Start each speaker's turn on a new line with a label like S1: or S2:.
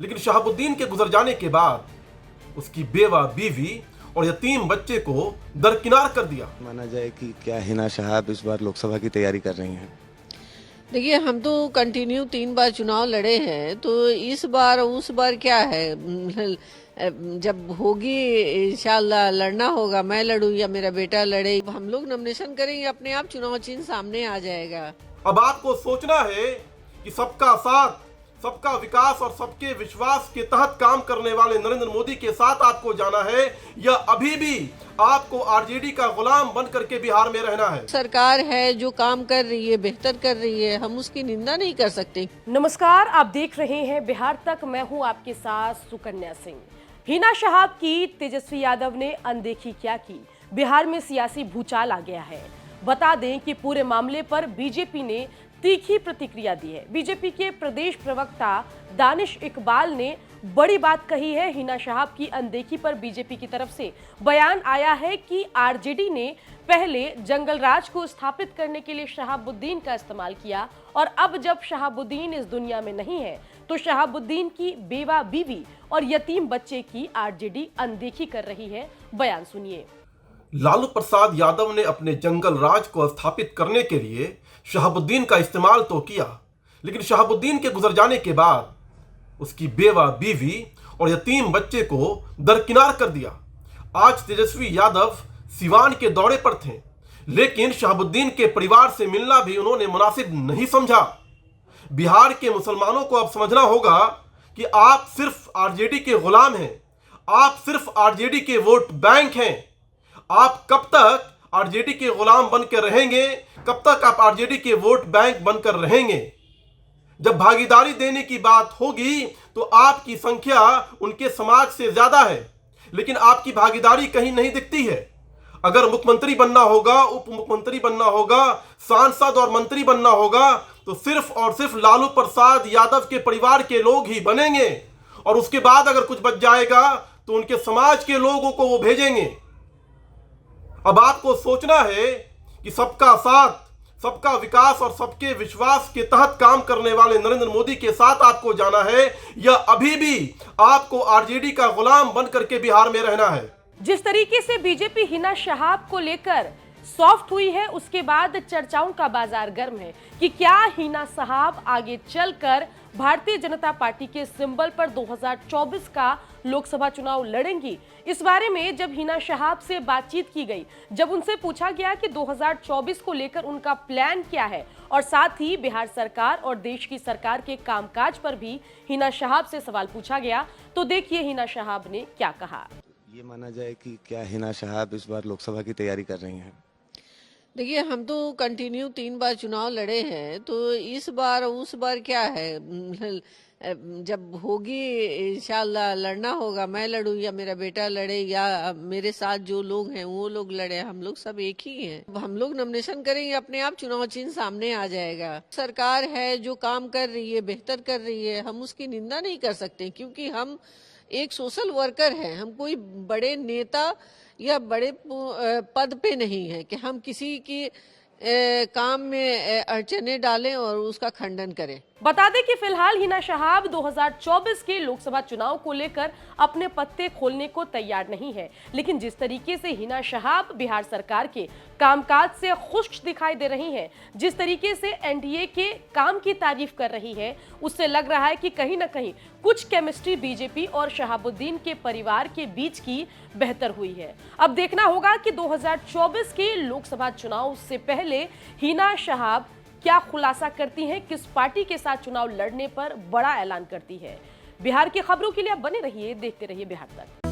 S1: लेकिन शहाबुद्दीन के गुजर जाने के बाद उसकी बेवा बीवी और यतीम बच्चे को दरकिनार कर दिया।
S2: माना जाए कि क्या हिना शहाब इस बार लोकसभा की तैयारी कर रही हैं?
S3: देखिए, हम तो कंटिन्यू 3 बार चुनाव लड़े हैं, तो इस बार उस बार क्या है, जब होगी इंशाल्लाह लड़ना होगा, मैं लड़ूं या मेरा बेटा लड़े, हम लोग नॉमिनेशन करेंगे, अपने आप चुनाव चिन्ह सामने आ जाएगा।
S1: अब आपको सोचना है कि सबका साथ, सबका विकास और सबके विश्वास के तहत काम करने वाले नरेंद्र मोदी के साथ आपको जाना है या अभी भी आपको आरजेडी का गुलाम बन करके बिहार में रहना है।
S3: सरकार है जो काम कर रही है, बेहतर कर रही है, हम उसकी निंदा नहीं कर सकते।
S4: नमस्कार, आप देख रहे हैं बिहार तक, मैं हूं आपके साथ सुकन्या सिंह। हिना शहाब की तेजस्वी यादव ने अनदेखी क्या की? बिहार में सियासी भूचाल आ गया है। बता दें कि पूरे मामले पर बीजेपी ने तीखी प्रतिक्रिया दी है। बीजेपी के प्रदेश प्रवक्ता दानिश इकबाल ने बड़ी बात कही है। हिना शहाब की अनदेखी पर बीजेपी की तरफ से बयान आया है कि आरजेडी ने पहले जंगल राज को स्थापित करने के लिए शहाबुद्दीन का इस्तेमाल किया और अब जब शहाबुद्दीन इस दुनिया में नहीं है तो शहाबुद्दीन की बेवा बीवी और यतीम बच्चे की आरजेडी अनदेखी कर रही है। बयान सुनिए।
S1: लालू प्रसाद यादव ने अपने जंगल राज को स्थापित करने के लिए शहाबुद्दीन का इस्तेमाल तो किया, लेकिन शहाबुद्दीन के गुजर जाने के बाद उसकी बेवा बीवी और यतीम बच्चे को दरकिनार कर दिया। आज तेजस्वी यादव सिवान के दौरे पर थे, लेकिन शहाबुद्दीन के परिवार से मिलना भी उन्होंने मुनासिब नहीं समझा। बिहार के मुसलमानों को अब समझना होगा कि आप सिर्फ आरजेडी के गुलाम हैं, आप सिर्फ आरजेडी के वोट बैंक हैं। आप कब तक आरजेडी के गुलाम बनकर रहेंगे? कब तक आप आरजेडी के वोट बैंक बनकर रहेंगे? जब भागीदारी देने की बात होगी तो आपकी संख्या उनके समाज से ज्यादा है, लेकिन आपकी भागीदारी कहीं नहीं दिखती है। अगर मुख्यमंत्री बनना होगा, उप मुख्यमंत्री बनना होगा, सांसद और मंत्री बनना होगा तो सिर्फ और सिर्फ लालू प्रसाद यादव के परिवार के लोग ही बनेंगे और उसके बाद अगर कुछ बच जाएगा तो उनके समाज के लोगों को वो भेजेंगे। अब आपको सोचना है कि सबका साथ, सबका विकास और सबके विश्वास के तहत काम करने वाले नरेंद्र मोदी के साथ आपको जाना है या अभी भी आपको आरजेडी का गुलाम बन करके बिहार में रहना है।
S4: जिस तरीके से बीजेपी हिना शहाब को लेकर सॉफ्ट हुई है, उसके बाद चर्चाओं का बाजार गर्म है कि क्या हिना शहाब आगे चलकर भारतीय जनता पार्टी के सिंबल पर 2024 का लोकसभा चुनाव लड़ेंगी। इस बारे में जब हिना शहाब से बातचीत की गई, जब उनसे पूछा गया कि 2024 को लेकर उनका प्लान क्या है और साथ ही बिहार सरकार और देश की सरकार के कामकाज पर भी हिना शहाब से सवाल पूछा गया, तो देखिए हिना शहाब ने क्या कहा।
S2: ये माना जाए कि क्या हिना शहाब इस बार लोकसभा की तैयारी कर रही हैं?
S3: देखिए, हम तो कंटिन्यू 3 बार चुनाव लड़े हैं, तो इस बार उस बार क्या है, जब होगी इंशाल्लाह लड़ना होगा, मैं लड़ूं या मेरा बेटा लड़े या मेरे साथ जो लोग हैं वो लोग लड़े, हम लोग सब एक ही हैं। हम लोग नॉमिनेशन करेंगे, अपने आप चुनाव चिन्ह सामने आ जाएगा। सरकार है जो काम कर रही है, बेहतर कर रही है, हम उसकी निंदा नहीं कर सकते क्योंकि हम एक सोशल वर्कर हैं। हम कोई बड़े नेता या बड़े पद पे नहीं है कि हम किसी की काम में अड़चने डालें और उसका खंडन करें।
S4: बता दें कि फिलहाल हिना शहाब 2024 के लोकसभा चुनाव को लेकर अपने पत्ते खोलने को तैयार नहीं है, लेकिन जिस तरीके से हिना शहाब बिहार सरकार के कामकाज से खुश दिखाई दे रही हैं, जिस तरीके से एनडीए के काम की तारीफ कर रही है, उससे लग रहा है कि कहीं ना कहीं कुछ केमिस्ट्री बीजेपी और शहाबुद्दीन के परिवार के बीच की बेहतर हुई है। अब देखना होगा कि 2024 के लोकसभा चुनाव से पहले हिना शहाब क्या खुलासा करती हैं, किस पार्टी के साथ चुनाव लड़ने पर बड़ा ऐलान करती है। बिहार की खबरों के लिए आप बने रहिए, देखते रहिए बिहार तक।